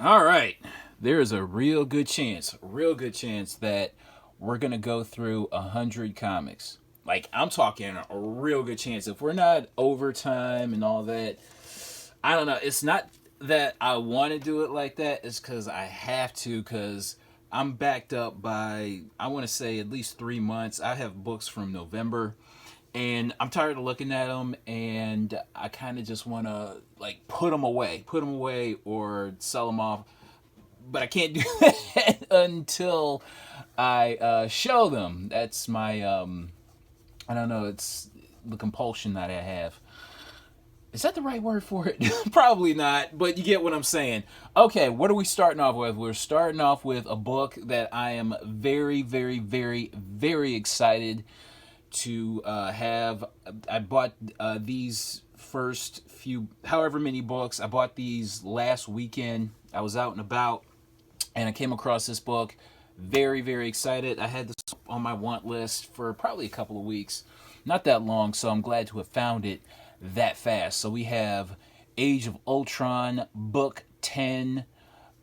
All right. There is a real good chance, that we're going to go through 100 comics. Like, I'm talking a real good chance. If we're not overtime and all that, I don't know. It's not that I want to do it like that. It's because I have to, because I'm backed up by, I want to say, at least 3 months. I have books from November, and I'm tired of looking at them, and I kind of just want to, like, put them away or sell them off, but I can't do that until I show them. That's my I don't know. It's the compulsion that I have. Is that the right word for it? Probably not, but you get what I'm saying. Okay, what are we starting off with? We're starting off with a book that I am very, very, very, very excited to have. I bought these first few, however many books. I bought these last weekend. I was out and about, and I came across this book. Very, very excited. I had this on my want list for probably a couple of weeks, not that long, so I'm glad to have found it that fast. So we have Age of Ultron, Book 10,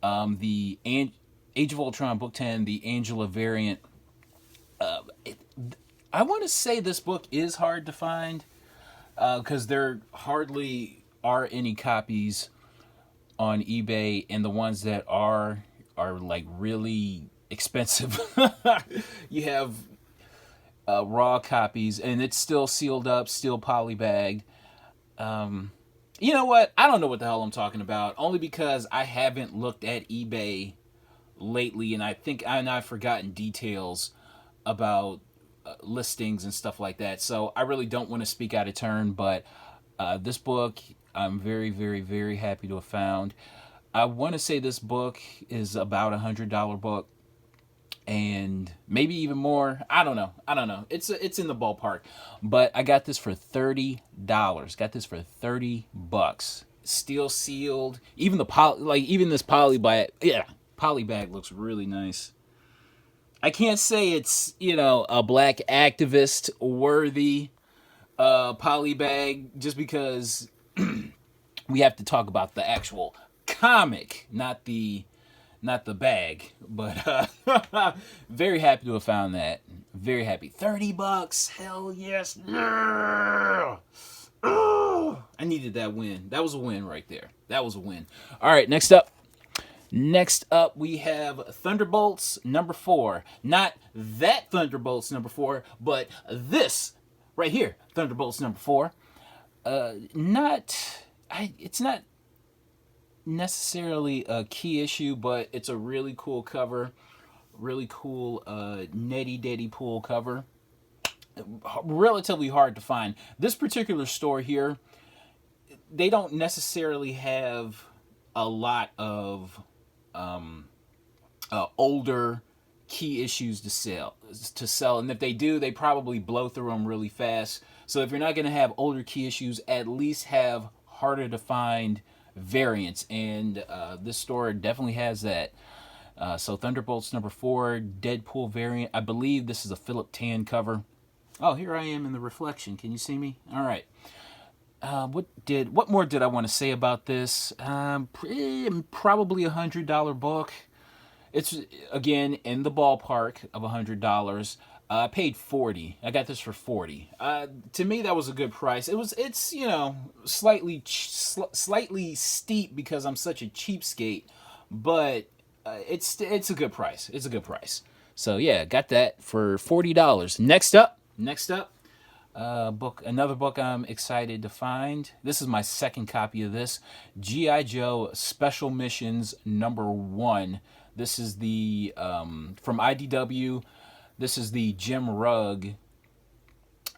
Age of Ultron, Book 10, the Angela variant. I want to say this book is hard to find because there hardly are any copies on eBay, and the ones that are like really expensive. You have raw copies, and it's still sealed up, still polybagged. You know what? I don't know what the hell I'm talking about. Only because I haven't looked at eBay lately, and I think I've forgotten details about listings and stuff like that. So I really don't want to speak out of turn. But this book, I'm very, very, very happy to have found. I want to say this book is about $100 book, and maybe even more. I don't know. It's in the ballpark, but I got this for $30. Got this for $30. Steel sealed. Even the even this poly bag. Yeah, poly bag looks really nice. I can't say it's a black activist worthy poly bag, just because we have to talk about the actual comic, not the bag. But very happy to have found that. Very happy. $30. Hell yes. Yeah. I needed that win. That was a win right there. That was a win. All right, next up. Next up, we have Thunderbolts number 4. Not that Thunderbolts number 4, but this right here, Thunderbolts number 4. It's not necessarily a key issue, but it's a really cool cover. Really cool Nettie Deadpool cover. Relatively hard to find. This particular store here, they don't necessarily have a lot of older key issues to sell, and if they do, they probably blow through them really fast. So if you're not going to have older key issues, at least have harder to find variants, and this store definitely has that. So Thunderbolts number 4, Deadpool variant. I believe this is a Philip Tan cover. Oh, here I am in the reflection. Can you see me? All right. What more did I want to say about this? Probably $100 book. It's again in the ballpark of $100. I paid 40. I got this for 40. To me, that was a good price. It's slightly steep because I'm such a cheapskate, but it's a good price. It's a good price. So yeah, got that for $40. Next up, another book I'm excited to find. This is my second copy of this. G.I. Joe Special Missions number 1. This is the from IDW. This is the Jim Rugg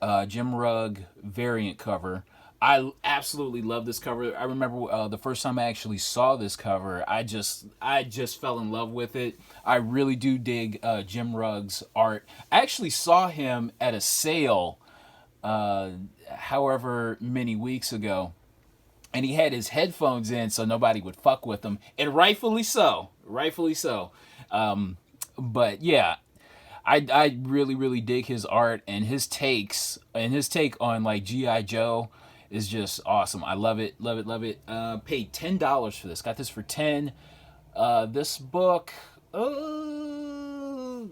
variant cover. I absolutely love this cover. I remember the first time I actually saw this cover, I just fell in love with it. I really do dig Jim Rugg's art. I actually saw him at a sale, however many weeks ago, and he had his headphones in so nobody would fuck with him, and rightfully so. But yeah, I really, really dig his art, and his take on like G.I. Joe is just awesome. I love it. Paid $10 for this. Got this for 10. This book, I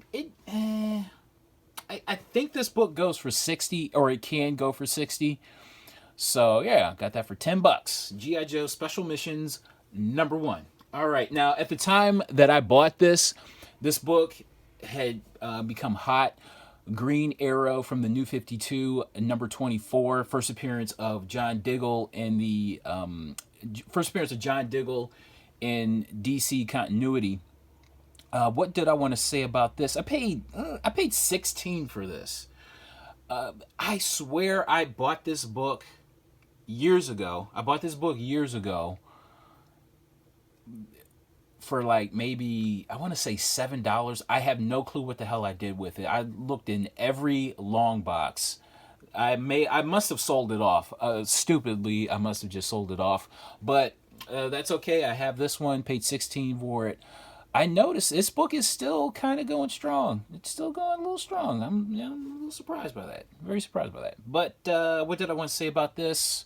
think this book goes for 60, or it can go for 60. So yeah, got that for $10. G.I. Joe Special Missions #1. All right, now at the time that I bought this book had become hot. Green Arrow from the New 52, #24, first appearance of John Diggle in the DC continuity. What did I want to say about this? I paid $16 for this. I swear I bought this book years ago. For like maybe, I want to say $7. I have no clue what the hell I did with it. I looked in every long box. I must have sold it off. Stupidly, I must have just sold it off. But that's okay. I have this one, paid $16 for it. I noticed this book is still kind of going strong. It's still going a little strong. I'm a little surprised by that. Very surprised by that. But what did I want to say about this?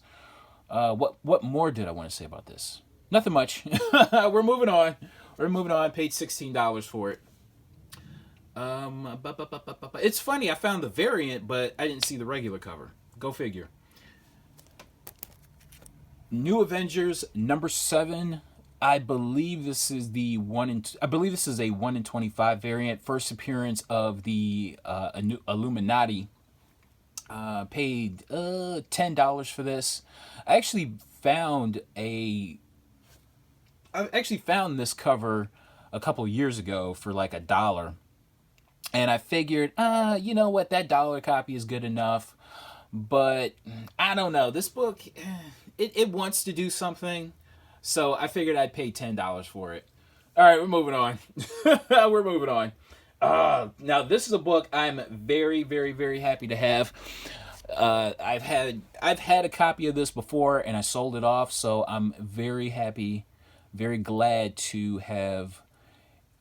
What more did I want to say about this? Nothing much. We're moving on. Paid $16 for it. It's funny. I found the variant, but I didn't see the regular cover. Go figure. New Avengers #7. I believe this is a 1 in 25 variant. First appearance of the Illuminati. Paid $10 for this. I actually found this cover a couple years ago for like $1. And I figured, you know what, that $1 copy is good enough. But I don't know. This book, it wants to do something. So I figured I'd pay $10 for it. All right, we're moving on. Now, this is a book I'm very, very, very happy to have. I've had a copy of this before, and I sold it off. So I'm very happy, very glad to have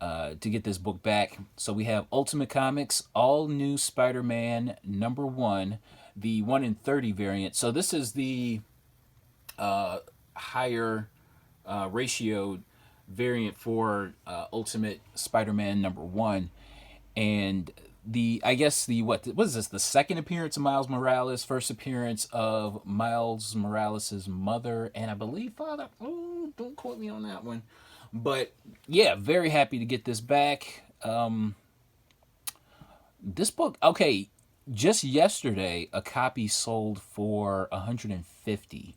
to get this book back. So we have Ultimate Comics All New Spider-Man #1, the 1 in 30 variant. So this is the higher ratio variant for Ultimate Spider-Man #1, and what is this? The second appearance of Miles Morales, first appearance of Miles Morales' mother, and I believe father. Oh, don't quote me on that one. But yeah, very happy to get this back. This book, okay, just yesterday a copy sold for $150.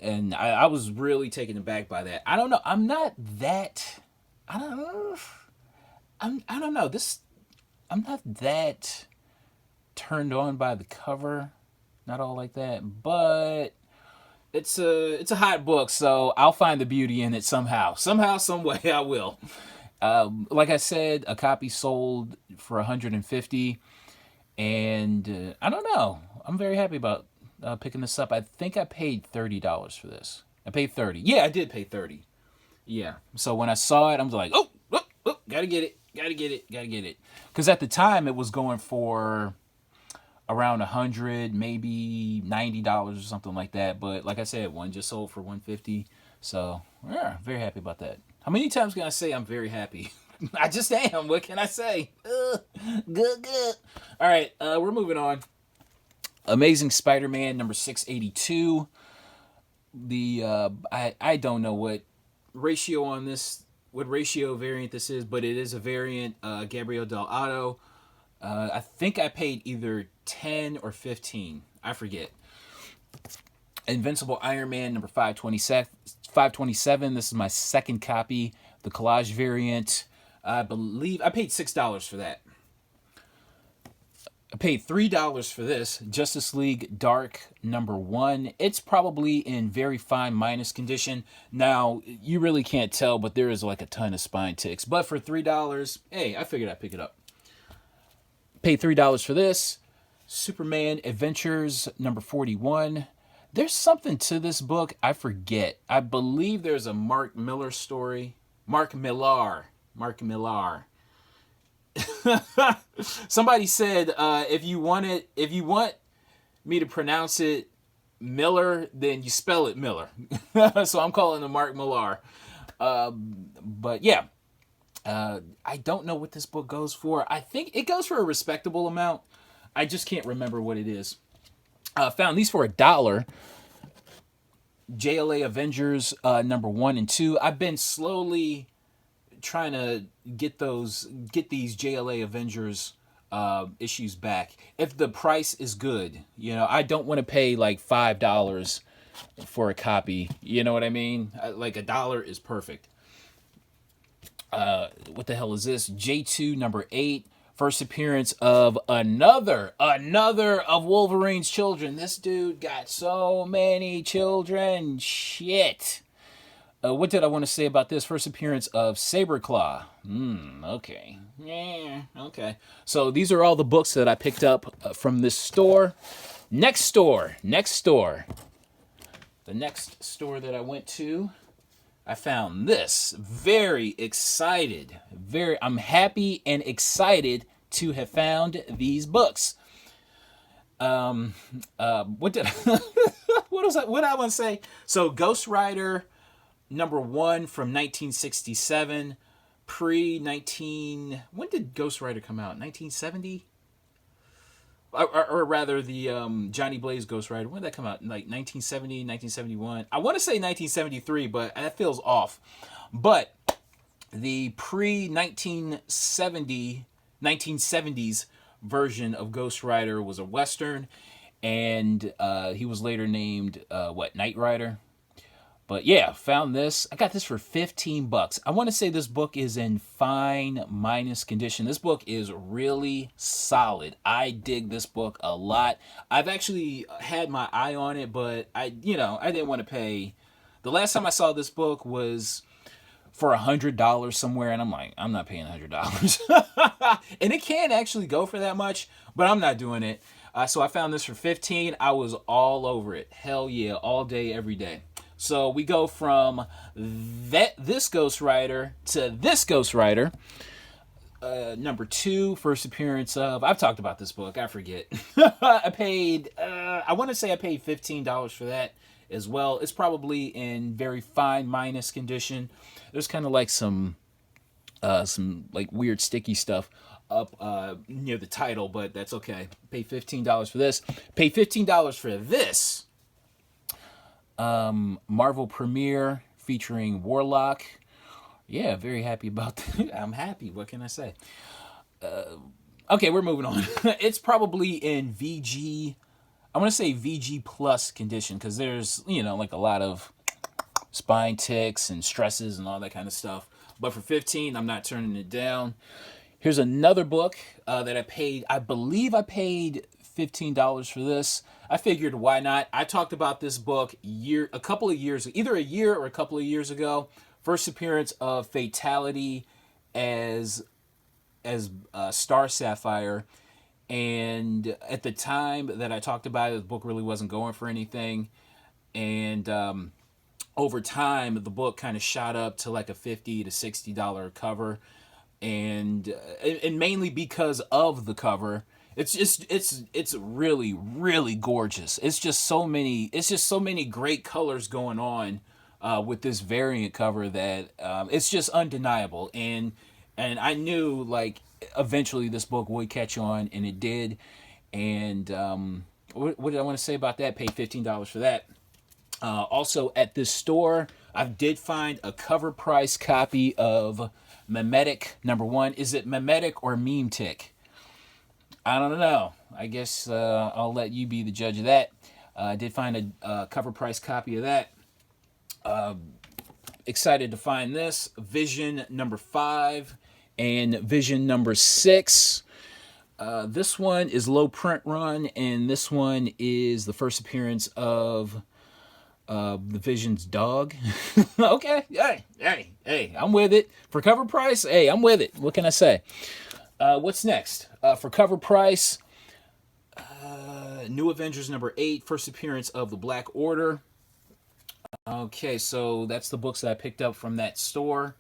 And I was really taken aback by that. I don't know. I don't know. I'm not that turned on by the cover. Not all like that. But it's a hot book, so I'll find the beauty in it somehow. Some way I will. Like I said, a copy sold for $150. And I don't know. I'm very happy about picking this up. I think I paid $30 for this. I paid $30. Yeah, I did pay $30. Yeah. So when I saw it, I was like, oh, gotta get it. Because at the time, it was going for around $100, maybe $90 or something like that. But like I said, one just sold for $150. So yeah, very happy about that. How many times can I say I'm very happy? I just am. What can I say? Good. All right, we're moving on. Amazing Spider-Man #682. I don't know what ratio on this, what ratio variant this is, but it is a variant. Gabriel Delgado. I think I paid either 10 or 15. I forget. Invincible Iron Man #527. This is my second copy. The collage variant. I believe I paid $6 for that. I paid $3 for this, Justice League Dark #1. It's probably in very fine minus condition. Now, you really can't tell, but there is like a ton of spine ticks. But for $3, hey, I figured I'd pick it up. Paid $3 for this. Superman Adventures #41. There's something to this book I forget. I believe there's a Mark Millar story. Mark Millar. Somebody said if you want me to pronounce it Miller, then you spell it Miller. So I'm calling him Mark Millar. But yeah, I don't know what this book goes for. I think it goes for a respectable amount. I just can't remember what it is. Found these for $1. JLA Avengers number 1 and 2. I've been slowly trying to get these JLA Avengers issues back. If the price is good, I don't want to pay like $5 for a copy. You know what I mean? Like $1 is perfect. What the hell is this? J2 number 8. First appearance of another of Wolverine's children. This dude got so many children. Shit. What did I want to say about this? First appearance of Saberclaw. Okay. Yeah, okay. So these are all the books that I picked up from this store. Next store. The next store that I went to, I found this. Very excited. I'm happy and excited to have found these books. What did what I want to say? So Ghost Rider number 1 from 1967, when did Ghost Rider come out? 1970? Or rather, the Johnny Blaze Ghost Rider. When did that come out? Like 1970, 1971. I want to say 1973, but that feels off. But the pre-1970s version of Ghost Rider was a Western, and he was later named, Knight Rider. But yeah, found this. I got this for $15. I want to say this book is in fine minus condition. This book is really solid. I dig this book a lot. I've actually had my eye on it, but I didn't want to pay. The last time I saw this book was for $100 somewhere, and I'm like, I'm not paying $100. And it can actually go for that much, but I'm not doing it. So I found this for $15. I was all over it. Hell yeah, all day, every day. So we go from this Ghost Rider to this Ghost Rider. Number 2, first appearance of... I've talked about this book. I forget. I paid... I want to say I paid $15 for that as well. It's probably in very fine minus condition. There's kind of like some like weird sticky stuff up near the title, but that's okay. Pay $15 for this. Pay $15 for this. Marvel Premiere featuring Warlock. Yeah, very happy about that. I'm happy. What can I say? Okay, we're moving on. It's probably in VG. I want to say VG plus condition because there's, like a lot of spine ticks and stresses and all that kind of stuff. But for $15, I'm not turning it down. Here's another book that I paid. I believe I paid $15 for this. I figured, why not? I talked about this book either a year or a couple of years ago. First appearance of Fatality as Star Sapphire. And at the time that I talked about it, the book really wasn't going for anything. And over time, the book kind of shot up to like a $50 to $60 cover. And mainly because of the cover. It's really, really gorgeous. It's just so many great colors going on with this variant cover that it's just undeniable. And I knew like eventually this book would catch on, and it did. And what did I want to say about that? Paid $15 for that. Also at this store, I did find a cover price copy of Memetic number 1. Is it Memetic or Meme Tick? I don't know. I guess I'll let you be the judge of that. I did find a cover price copy of that. Excited to find this. Vision number 5 and Vision number 6. This one is low print run, and this one is the first appearance of the Vision's dog. Okay. Hey, I'm with it. For cover price, hey, I'm with it. What can I say? What's next? For cover price, New Avengers number 8, first appearance of the Black Order. Okay, so that's the books that I picked up from that store.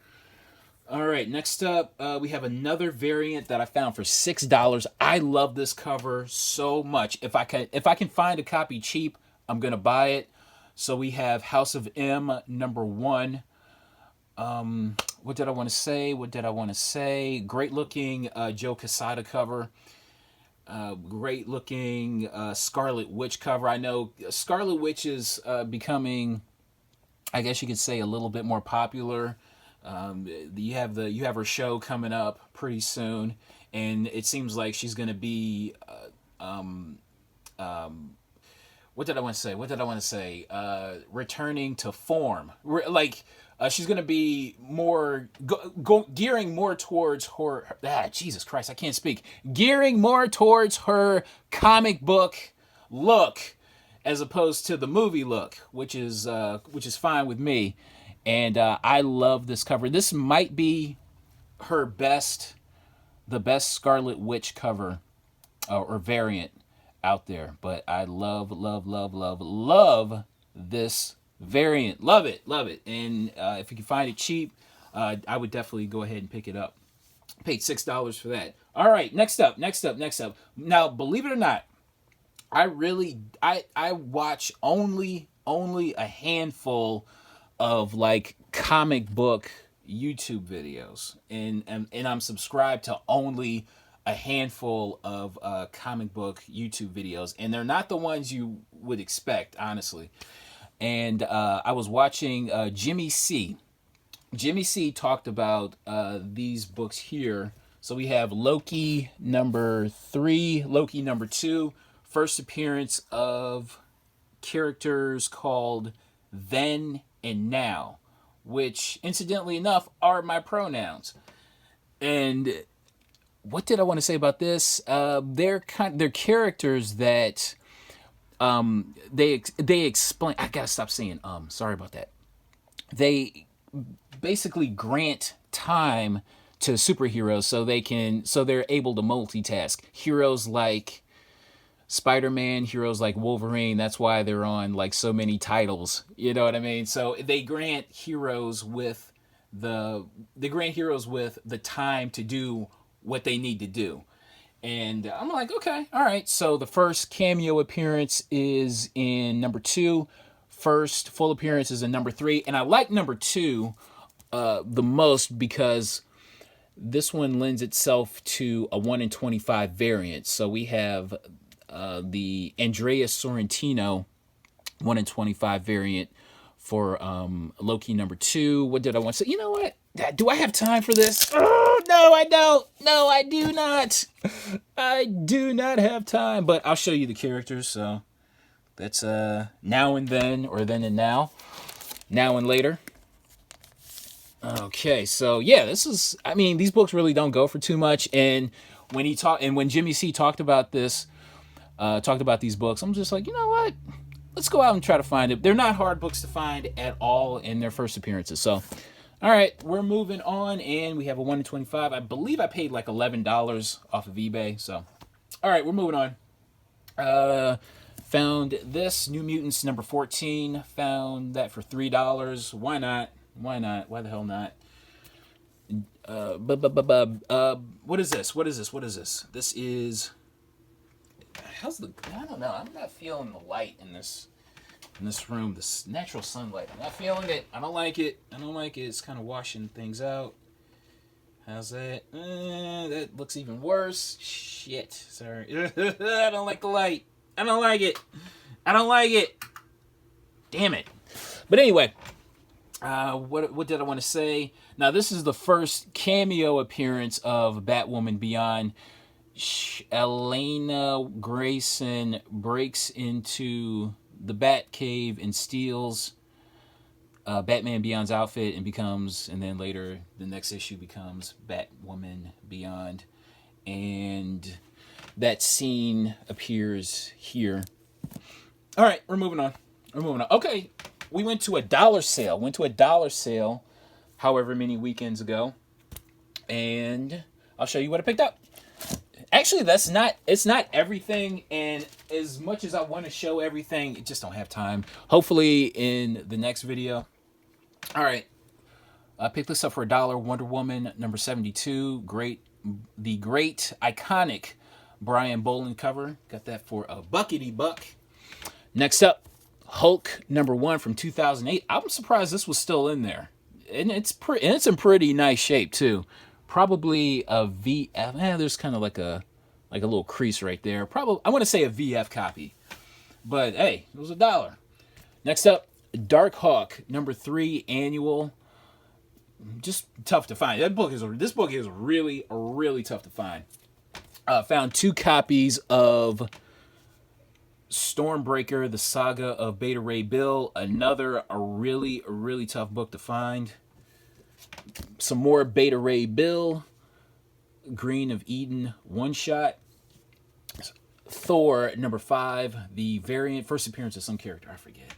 All right, next up, we have another variant that I found for $6. I love this cover so much. If I can find a copy cheap, I'm gonna buy it. So we have House of M number 1. What did I want to say? What did I want to say? Great looking Joe Quesada cover. Great looking Scarlet Witch cover. I know Scarlet Witch is becoming, I guess you could say, a little bit more popular. You have her show coming up pretty soon, and it seems like she's going to be. What did I want to say? What did I want to say? Returning to form. She's going to be more gearing more towards her. Jesus Christ, I can't speak. Gearing more towards her comic book look, as opposed to the movie look, which is fine with me. And I love this cover. This might be the best Scarlet Witch cover or variant out there. But I love this variant. Love it. And if you can find it cheap, I would definitely go ahead and pick it up. Paid $6 for that. All right, next up. Now, believe it or not, I watch only a handful of like comic book YouTube videos, and I'm subscribed to only a handful of comic book YouTube videos, and they're not the ones you would expect, honestly. And I was watching Jimmy C. Jimmy C talked about these books here. So we have Loki number 3, Loki number 2, first appearance of characters called Then and Now, which, incidentally enough, are my pronouns. And what did I want to say about this? They're characters that they explain. I gotta stop saying Sorry about that. They basically grant time to superheroes so they're able to multitask. Heroes like Spider-Man, heroes like Wolverine. That's why they're on like so many titles. You know what I mean? So they grant heroes with the time to do what they need to do. And I'm like, okay, all right. So the first cameo appearance is in number 2. First full appearance is in number 3. And I like number 2 the most because this one lends itself to a 1 in 25 variant. So we have the Andreas Sorrentino 1 in 25 variant for Loki number 2. What did I want to say? You know what? Do I have time for this? Oh, no, I don't. No, I do not. I do not have time. But I'll show you the characters. So that's Now and Then, or Then and Now. Now and Later. Okay, so yeah, these books really don't go for too much. And when Jimmy C talked about these books, I'm just like, you know what? Let's go out and try to find it. They're not hard books to find at all in their first appearances. So, all right, we're moving on, and we have a 1 in 25. I believe I paid like $11 off of eBay. So, all right, we're moving on. Found this New Mutants number 14. Found that for $3. Why not? Why the hell not? What is this? This is. I don't know. I'm not feeling the light in this room. This natural sunlight. I'm not feeling it. I don't like it. It's kind of washing things out. How's that? That looks even worse. Shit. Sorry. I don't like the light. I don't like it. Damn it. But anyway. What did I want to say? Now, this is the first cameo appearance of Batwoman Beyond. Elena Grayson breaks into the Batcave and steals Batman Beyond's outfit and then later the next issue becomes Batwoman Beyond. And that scene appears here. All right, we're moving on. Okay. We went to a dollar sale however many weekends ago, and I'll show you what I picked up. Actually, it's not everything, and as much as I want to show everything, I just don't have time. Hopefully in the next video. All right. I picked this up for $1. Wonder Woman number 72. The great iconic Brian Boland cover. Got that for a buckety buck. Next up, Hulk number 1 from 2008. I'm surprised this was still in there. and it's in pretty nice shape too. Probably a VF. There's kind of like a little crease right there. Probably I want to say a VF copy, but hey, it was $1. Next up, Dark Hawk #3 annual. Just tough to find. This book is really tough to find. Found 2 copies of Stormbreaker, the Saga of Beta Ray Bill. Another a really tough book to find. Some more Beta Ray Bill. Green of Eden one shot. Thor #5, the variant, first appearance of some character, I forget.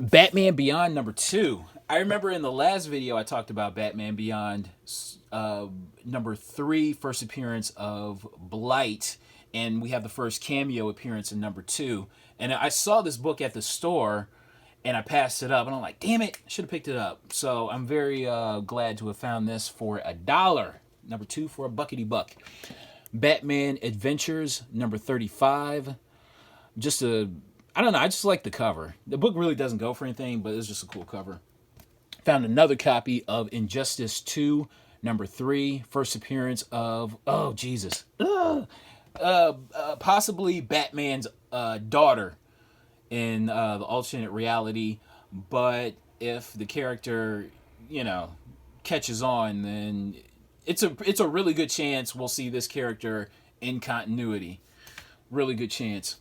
Batman Beyond #2. I remember in the last video I talked about Batman Beyond #3, first appearance of Blight, and we have the first cameo appearance in #2. And I saw this book at the store, and I passed it up, and I'm like, damn it, I should have picked it up. So I'm very glad to have found this for $1. #2 for a buckety buck. Batman Adventures #35. I don't know, I just like the cover. The book really doesn't go for anything, but it's just a cool cover. Found another copy of Injustice 2 #3, first appearance of, oh Jesus, possibly Batman's daughter in the alternate reality. But if the character, catches on, then it's a really good chance we'll see this character in continuity. Really good chance.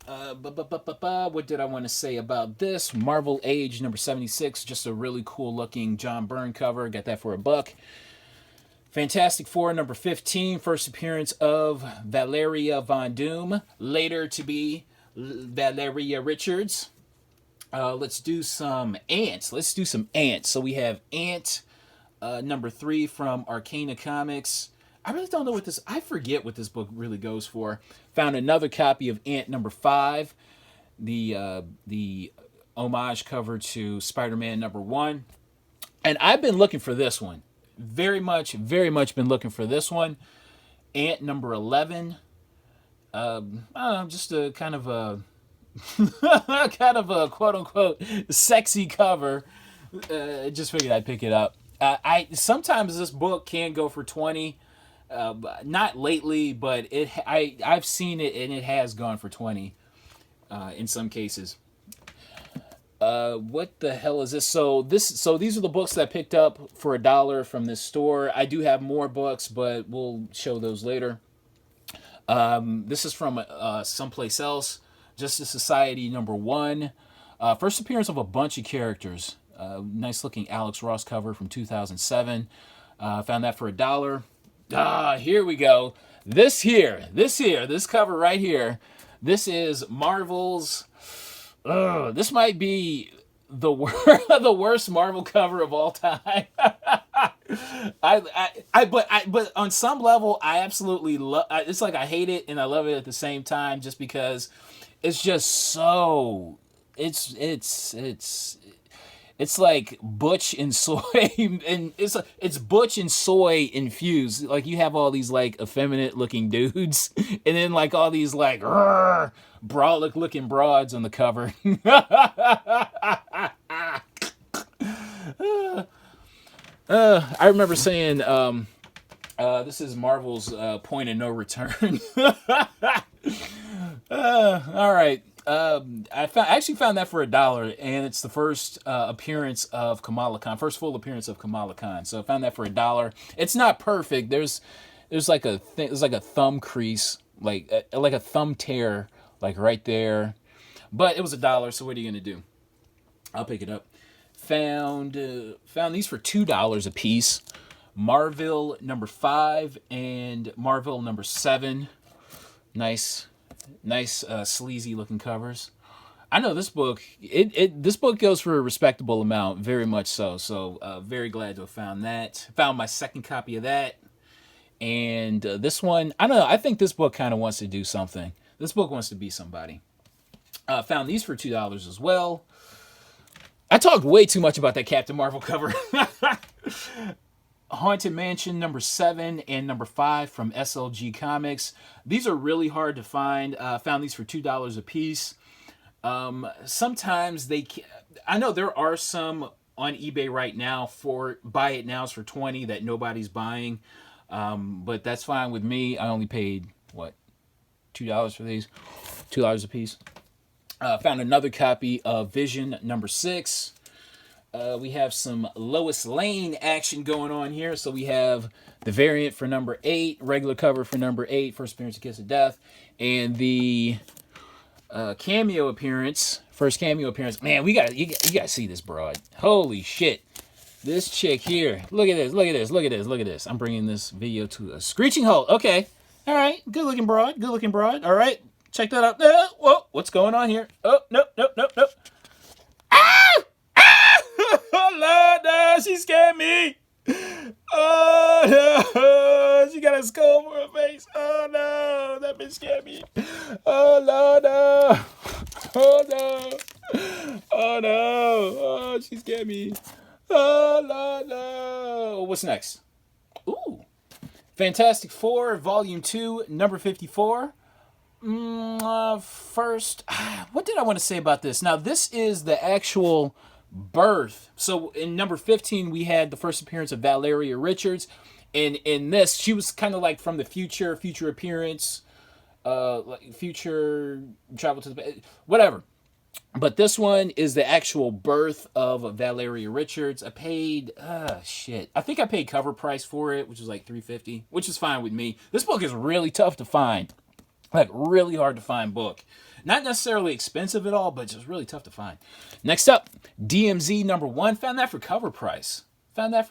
What did I want to say about this? Marvel Age #76, just a really cool looking John Byrne cover. Got that for $1. Fantastic Four #15, first appearance of Valeria Von Doom, later to be Valeria Richards. Let's do some ants. So we have Ant #3 from Arcana Comics. I really don't know I forget what this book really goes for. Found another copy of Ant #5, the homage cover to Spider-Man #1. And I've been looking for this one. Very much been looking for this one. Ant #11. Just a kind of a quote unquote sexy cover. Just figured I'd pick it up. Sometimes this book can go for 20. Not lately, but I've seen it and it has gone for 20 in some cases. What the hell is this? So these are the books that I picked up for $1 from this store. I do have more books, but we'll show those later. This is from someplace else. Justice Society #1. First appearance of a bunch of characters. Nice looking Alex Ross cover from 2007. Found that for $1. Here we go. This cover right here. This is Marvel's. This might be the worst Marvel cover of all time. But on some level, I absolutely love. It's like I hate it and I love it at the same time, just because it's just so. It's like Butch and soy, and it's Butch and soy infused. Like you have all these like effeminate looking dudes, and then like all these like brolic looking broads on the cover. I remember saying, this is Marvel's point of no return. All right. I actually found that for $1, and it's the first appearance of Kamala Khan, first full appearance of Kamala Khan. So I found that for $1. It's not perfect. There's like a thumb crease, like a thumb tear, like right there. But it was $1. So what are you gonna do? I'll pick it up. Found these for $2 a piece. Marvel #5 and Marvel #7. Nice sleazy looking covers. I know this book. This book goes for a respectable amount, very much so. So very glad to have found that. Found my second copy of that, and this one. I don't know. I think this book kind of wants to do something. This book wants to be somebody. Found these for $2 as well. I talked way too much about that Captain Marvel cover. Haunted Mansion #7 and #5 from SLG Comics. These are really hard to find. Found these for $2 a piece. Sometimes I know there are some on eBay right now for buy it nows for 20 that nobody's buying. But that's fine with me. I only paid what, $2 for these, $2 a piece. Found another copy of Vision number 6. We have some Lois Lane action going on here. So we have the variant for number 8, regular cover for number 8, first appearance of Kiss of Death, and the cameo appearance, first cameo appearance. Man, you gotta see this broad. Holy shit. This chick here. Look at this, look at this, look at this, look at this. I'm bringing this video to a screeching halt. Okay. All right. Good looking broad. Good looking broad. All right. Check that out. Whoa. What's going on here? Oh, nope, nope, nope, nope. Ah! Ah! Oh, Lord, no. She scared me. Oh, no. She got a skull for her face. Oh, no. That bitch scared me. Oh, Lord, no. Oh, no. Oh, no. Oh, she scared me. Oh, Lord, no. What's next? Ooh. Fantastic Four, Volume 2, number 54. First, what did I want to say about this? Now, this is the actual birth. So, in number 15, we had the first appearance of Valeria Richards. And in this, she was kind of like from the future appearance, like future travel to the... whatever. But this one is the actual birth of Valeria Richards. I paid, shit. I think I paid cover price for it, which was like $3.50, which is fine with me. This book is really tough to find. Like, really hard to find book. Not necessarily expensive at all, but just really tough to find. Next up, DMZ number 1. Found that for cover price. Sometimes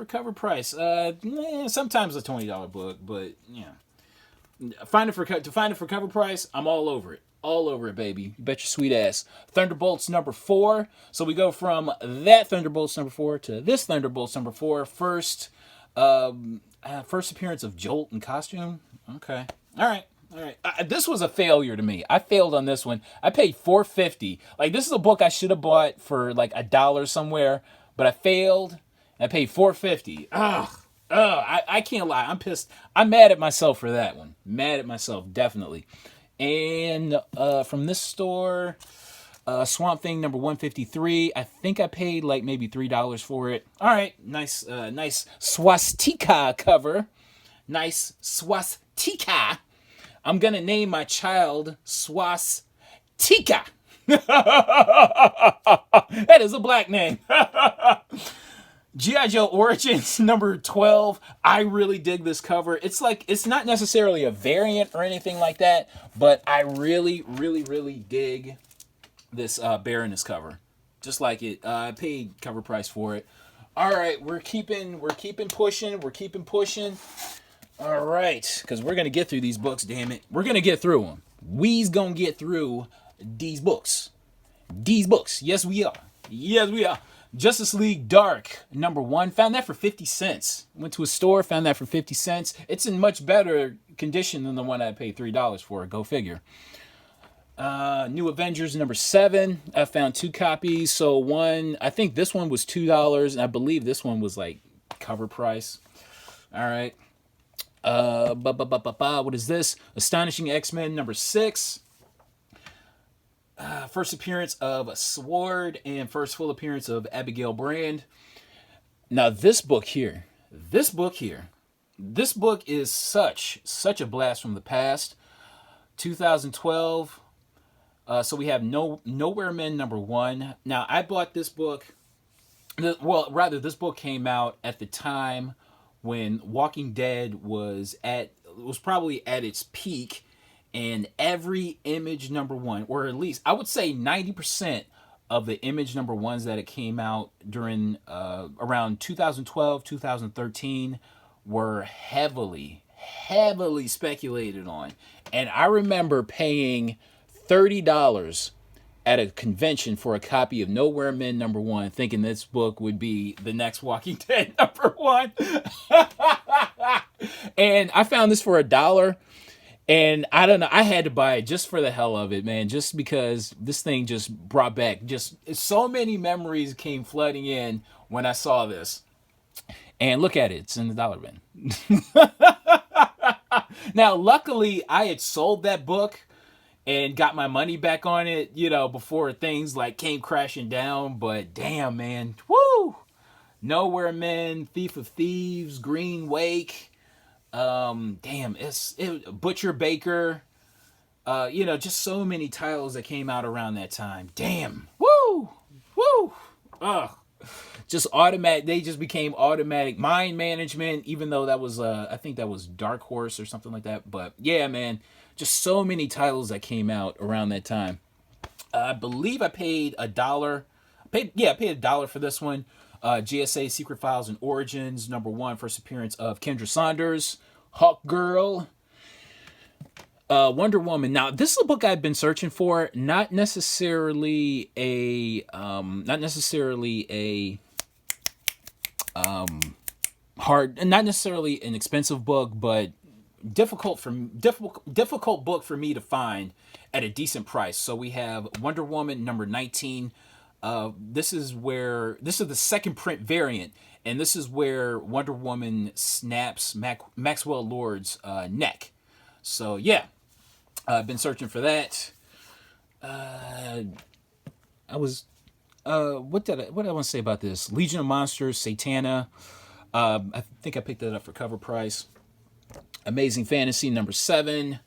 a $20 book, but, yeah. To find it for cover price, I'm all over it. All over it, baby. You bet your sweet ass. Thunderbolts number 4. So we go from that Thunderbolts number 4 to this Thunderbolts number 4. First appearance of Jolt in costume. Okay. All right. This was a failure to me. I failed on this one. I paid $4.50. Like, this is a book I should have bought for like $1 somewhere, but I failed. I paid $4.50. I can't lie. I'm pissed. I'm mad at myself for that one. Mad at myself, definitely. And from this store, Swamp Thing number 153. I think I paid like maybe $3 for it. All right, nice swastika cover. Nice swastika. I'm gonna name my child Swastika. That is a black name. G.I. Joe Origins number 12. I really dig this cover. It's not necessarily a variant or anything like that, but I really, really, really dig this Baroness cover. Just like it. I paid cover price for it. All right, we're keeping pushing. All right, because we're gonna get through these books. Damn it, we're gonna get through them. We's gonna get through these books. Yes, we are. Justice League Dark number 1. Found that for 50 cents. Went to a store, found that for 50 cents. It's in much better condition than the one I paid $3 for. Go figure. New Avengers number 7. I found 2 copies. So one, I think this one was $2, and I believe this one was like cover price. All right. What is this? Astonishing X-Men number 6. First appearance of Sword and first full appearance of Abigail Brand. Now this book is such a blast from the past. 2012. So we have Nowhere Men number 1. Now I bought this book. This book came out at the time when Walking Dead was probably at its peak. And every Image number 1, or at least I would say 90% of the Image number 1s that it came out during around 2012, 2013 were heavily speculated on. And I remember paying $30 at a convention for a copy of Nowhere Men number 1, thinking this book would be the next Walking Dead number 1. And I found this for $1. And I don't know, I had to buy it just for the hell of it, man. Just because this thing just brought back just so many memories came flooding in when I saw this. And look at it, it's in the dollar bin. Now, luckily, I had sold that book and got my money back on it, before things like came crashing down. But damn, man, woo! Nowhere Men, Thief of Thieves, Green Wake. Butcher Baker. Just so many titles that came out around that time. Damn. Woo! Woo! Ugh. Just automatic. They just became automatic. Mind Management, even though that was, I think that was Dark Horse or something like that. But yeah, man, just so many titles that came out around that time. I believe I paid $1. I paid $1 for this one. GSA Secret Files and Origins, #1, first appearance of Kendra Saunders, Hawk Girl, Wonder Woman. Now, this is a book I've been searching for. Not necessarily a not necessarily an expensive book, but difficult book for me to find at a decent price. So we have Wonder Woman #19. This is the second print variant, and this is where Wonder Woman snaps Maxwell Lord's neck. So yeah, I've been searching for that. I was what did I want to say about this? Legion of Monsters, Satana. I think I picked that up for cover price. Amazing Fantasy #7.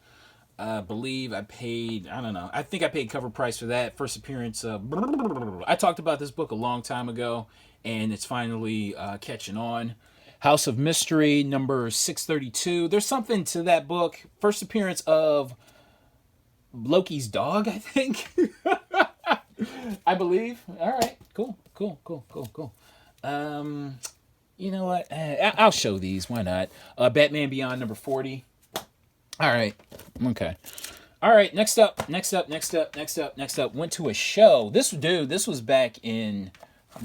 I believe I paid, I don't know, I think I paid cover price for that. First appearance of, I talked about this book a long time ago, and it's finally catching on. House of Mystery #632. There's something to that book. First appearance of Loki's dog, I think. I believe. All right, cool. You know what? I'll show these. Why not? Batman Beyond #40. All right. Okay. All right. Next up. Went to a show. This was back in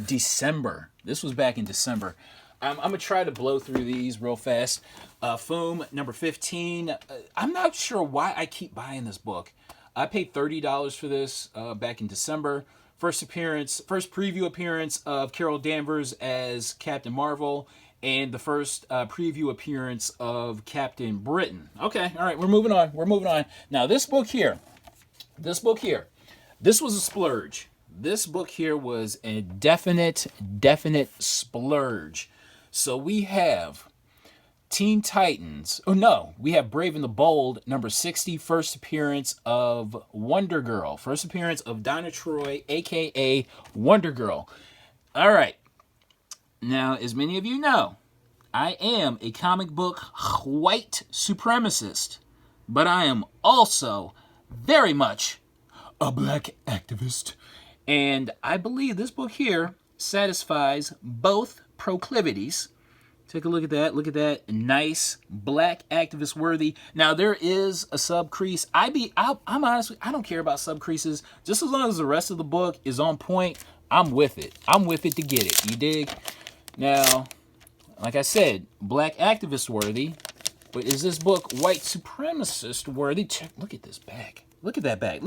December. I'm going to try to blow through these real fast. Foom #15. I'm not sure why I keep buying this book. I paid $30 for this back in December. First preview appearance of Carol Danvers as Captain Marvel. And the first preview appearance of Captain Britain. Okay, all right, we're moving on. Now, this book here, this was a splurge. This book here was a definite splurge. So we have Teen Titans. Oh, no, we have Brave and the Bold, #60, first appearance of Wonder Girl. First appearance of Donna Troy, a.k.a. Wonder Girl. All right. Now, as many of you know, I am a comic book white supremacist, but I am also very much a black activist. And I believe this book here satisfies both proclivities. Take a look at that. Nice, black activist worthy. Now, there is a sub crease. I'm honestly, I don't care about sub creases. Just as long as the rest of the book is on point, I'm with it. To get it. You dig? Now, like I said, black activist worthy, but is this book white supremacist worthy? Look at this back. Look at that back.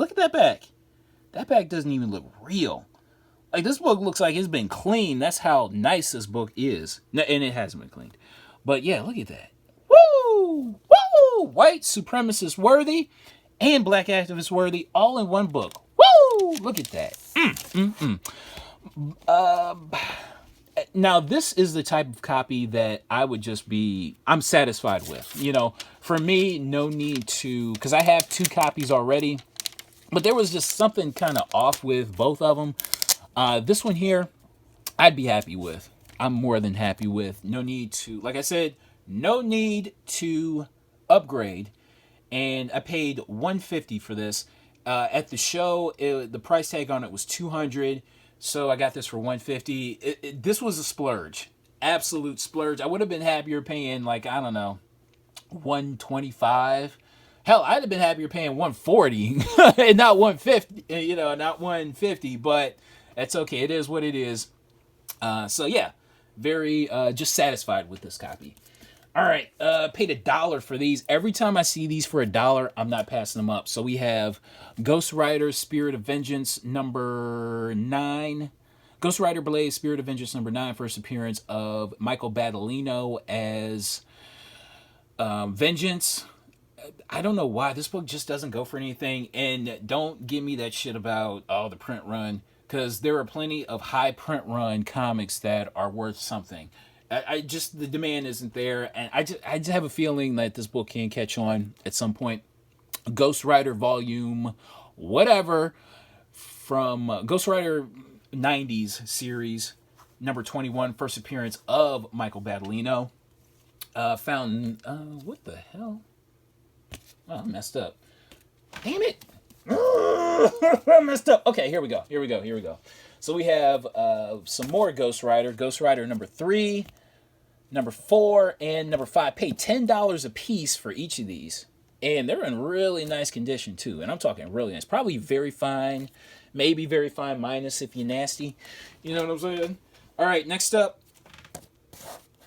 That back doesn't even look real. Like, this book looks like it's been cleaned. That's how nice this book is. And it hasn't been cleaned. But yeah, look at that. Woo! White supremacist worthy and black activist worthy all in one book. Woo! Look at that. Now, this is the type of copy that I'm satisfied with. For me, no need to, because I have 2 copies already, but there was just something kind of off with both of them. This one here, I'd be happy with. I'm more than happy with. No need to, like I said, no need to upgrade. And I paid $150 for this. At the show, the price tag on it was $200. So I got this for $150. This was a splurge. Absolute splurge. I would have been happier paying, like, I don't know, $125. Hell, I'd have been happier paying $140 and not $150, not $150, but that's okay. It is what it is. So yeah, very just satisfied with this copy. All right, paid $1 for these. Every time I see these for $1, I'm not passing them up. So we have Ghost Rider Spirit of Vengeance #9. Ghost Rider Blaze Spirit of Vengeance #9. First appearance of Michael Badalino as Vengeance. I don't know why. This book just doesn't go for anything. And don't give me that shit about, the print run. because there are plenty of high print run comics that are worth something. I just, the demand isn't there, and I just have a feeling that this book can catch on at some point. Ghost Rider volume whatever from Ghost Rider 90s series number 21, first appearance of Michael Badalino. Found what the hell? Oh, I messed up. Damn it. I messed up. Okay, here we go. So we have some more Ghost Rider. Ghost Rider number 3, number 4, and number 5. Paid $10 a piece for each of these. And they're in really nice condition, too. And I'm talking really nice. Probably very fine. Maybe very fine minus if you're nasty. You know what I'm saying? All right, next up.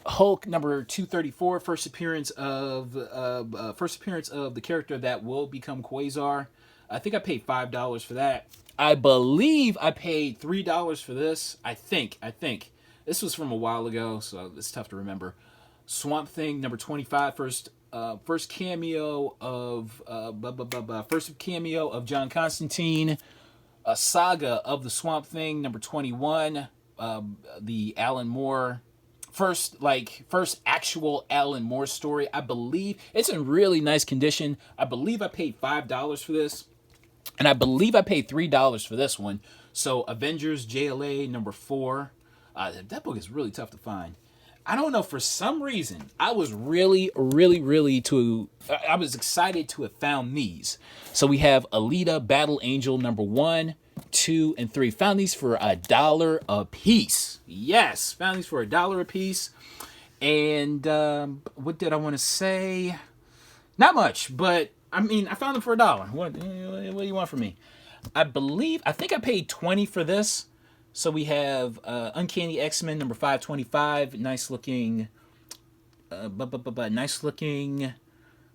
Hulk number 234. First appearance of the character that will become Quasar. I think I paid $5 for that. I believe I paid $3 for this. I think. This was from a while ago, so it's tough to remember. Swamp Thing number 25. First cameo of John Constantine. A Saga of the Swamp Thing number 21. The Alan Moore first actual Alan Moore story. I believe it's in really nice condition. I believe I paid $5 for this. And I believe I paid $3 for this one. So Avengers JLA number 4. That book is really tough to find. I don't know, for some reason, I was really I was excited to have found these. So we have Alita Battle Angel number 1, 2, and 3. Found these for $1 a piece. Yes, found these for $1 a piece. And what did I want to say? Not much, but I mean, I found them for $1. What do you want from me? I think I paid $20 for this. So we have Uncanny X-Men number 525. Nice looking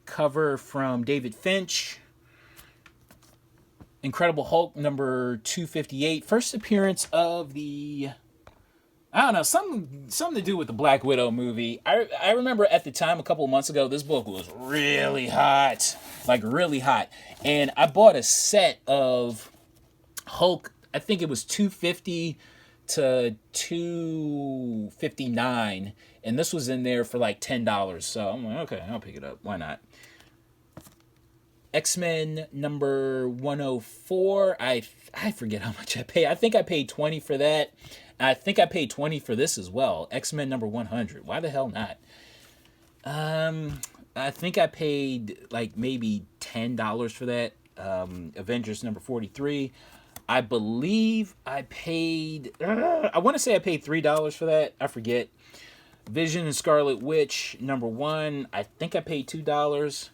cover from David Finch. Incredible Hulk number 258. First appearance of the, I don't know, something to do with the Black Widow movie. I remember at the time, a couple of months ago, this book was really hot. Like, really hot. And I bought a set of Hulk, I think it was 250 to 259. And this was in there for like $10. So I'm like, okay, I'll pick it up. Why not? X-Men number 104. I forget how much I paid. I think I paid $20 for that. I think I paid $20 for this as well. X-Men number 100. Why the hell not? I think I paid like maybe $10 for that. Avengers number 43. I believe I paid, I want to say I paid $3 for that. I forget. Vision and Scarlet Witch number 1. I think I paid $2.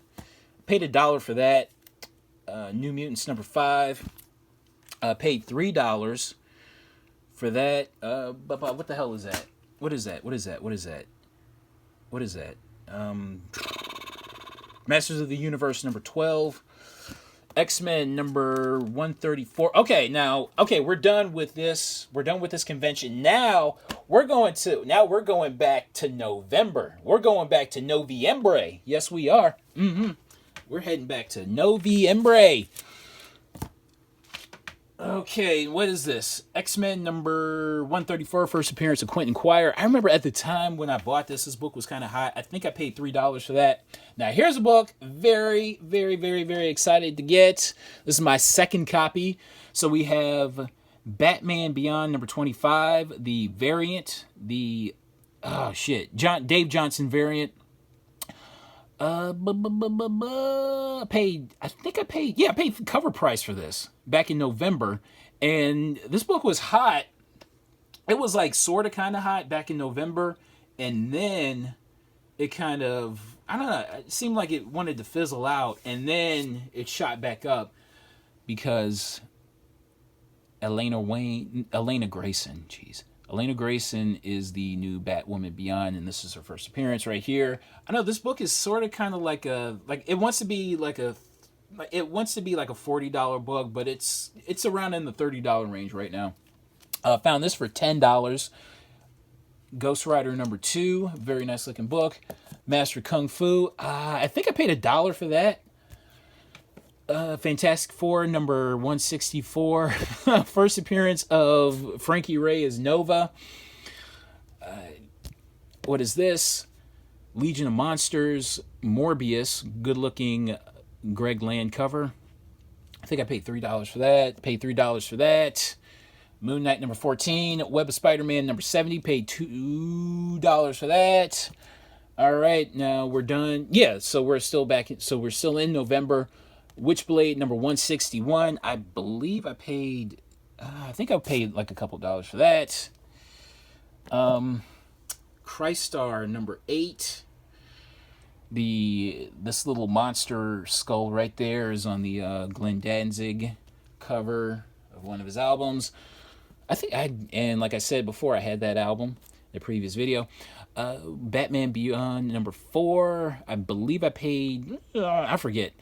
Paid $1 for that. New Mutants number 5. Paid $3 for that. But what the hell is that? What is that? Masters of the Universe number 12. X-Men number 134. Okay, we're done with this. We're done with this convention. Now we're going back to November. We're going back to Noviembre. Yes, we are. We're heading back to Noviembre. Okay, what is this? X-Men number 134, first appearance of Quentin Quire. I remember at the time when I bought this book was kind of hot. I think I paid $3 for that. Now, here's a book very, very, very, very excited to get. This is my second copy. So we have Batman Beyond number 25, the variant, Dave Johnson variant. I paid cover price for this back in November, and this book was hot. It was like sort of kind of hot back in November, and then it kind of, I don't know, it seemed like it wanted to fizzle out, and then it shot back up because Elena Grayson is the new Batwoman Beyond, and this is her first appearance right here. I know this book is sort of kind of like it wants to be like a $40 book, but it's around in the $30 range right now. Found this for $10. Ghost Rider number 2, very nice looking book. Master Kung Fu. I think I paid $1 for that. Fantastic Four number 164. First appearance of Frankie Ray as Nova. What is this? Legion of Monsters, Morbius, good looking Greg Land cover. I think I paid $3 for that. Paid $3 for that. Moon Knight number 14. Web of Spider-Man number 70. Paid $2 for that. All right, now we're done. Yeah, so we're still back. So we're still in November. Witchblade number 161. I believe I paid. I think I paid like a couple dollars for that. Christar number 8. This little monster skull right there is on the Glenn Danzig cover of one of his albums. I think and like I said before, I had that album, the previous video. Batman Beyond number 4. I believe I paid. I forget.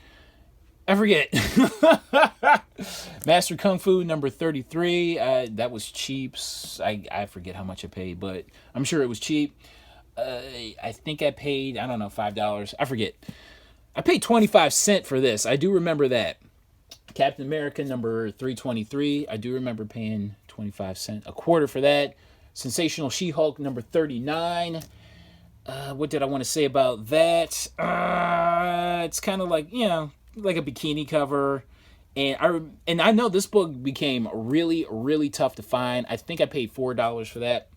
Master Kung Fu number 33. That was cheap. I forget how much I paid, but I'm sure it was cheap. I think I paid, I don't know, $5. I forget. I paid 25 cents for this. I do remember that. Captain America number 323. I do remember paying 25 cents. A quarter for that. Sensational She-Hulk number 39. What did I want to say about that? It's kind of like, like a bikini cover. And I know this book became really, really tough to find. I think I paid $4 for that.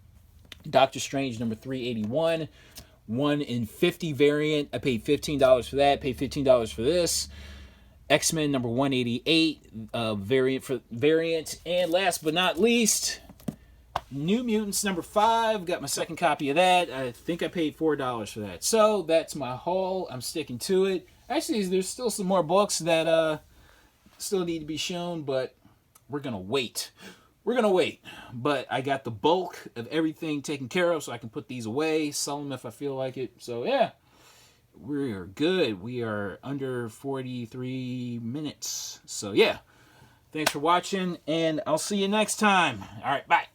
Doctor Strange number 381. 1 in 50 variant. I paid $15 for that. Paid $15 for this. X-Men number 188 variant. And last but not least, New Mutants number 5. Got my second copy of that. I think I paid $4 for that. So that's my haul. I'm sticking to it. Actually, there's still some more books that still need to be shown, but we're going to wait. But I got the bulk of everything taken care of, so I can put these away, sell them if I feel like it. So, yeah, we are good. We are under 43 minutes. So, yeah, thanks for watching, and I'll see you next time. All right, bye.